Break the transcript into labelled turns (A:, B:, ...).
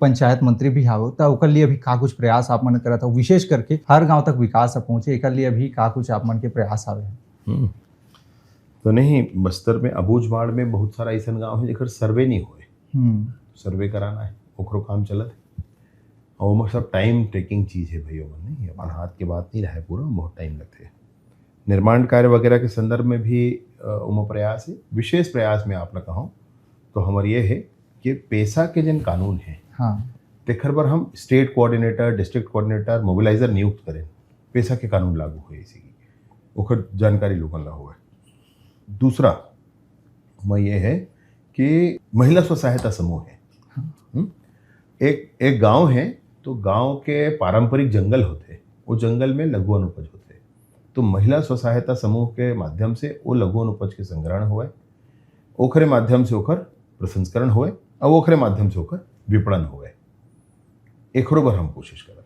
A: पंचायत मंत्री भी हावो त ओकर लिए भी का कुछ प्रयास आप मन करत हो, विशेष करके हर गांव तक विकास पहुंचे एकर लिए भी का कुछ आप मन के प्रयास हावे।
B: हम्म। तो नहीं, बस्तर में अबूझमाड़ में बहुत सारा ऐसा गांव है जेकर सर्वे नहीं हुए। सर्वे कराना है, ओकरो काम चलत है और वो सब टाइम टेकिंग चीज़ है भैया, मन नहीं अपन हाथ के बात नहीं रहे, पूरा बहुत टाइम लगते हैं। निर्माण कार्य वगैरह के संदर्भ में भी उमा प्रयास है। विशेष प्रयास में आप कहूँ तो हमारे ये है कि पैसा के जन कानून है,
A: हाँ,
B: तेखर पर हम state coordinator, district coordinator, mobiliser नियुक्त करें, पैसा के कानून लागू हुए इसी की ओखर जानकारी लोगन ला हुआ है। दूसरा मैं ये है कि महिला स्व सहायता समूह है। एक गांव है तो गांव के पारंपरिक जंगल होते, वो जंगल में लघु अनुपज होते, तो महिला स्व सहायता समूह के माध्यम से वो लघु अनुपज के संग्रहण हुए, ओखरे माध्यम से ओखर प्रसंस्करण हुए और ओखरे माध्यम से ओखर विपणन हुए। एकरो बर हम कोशिश करत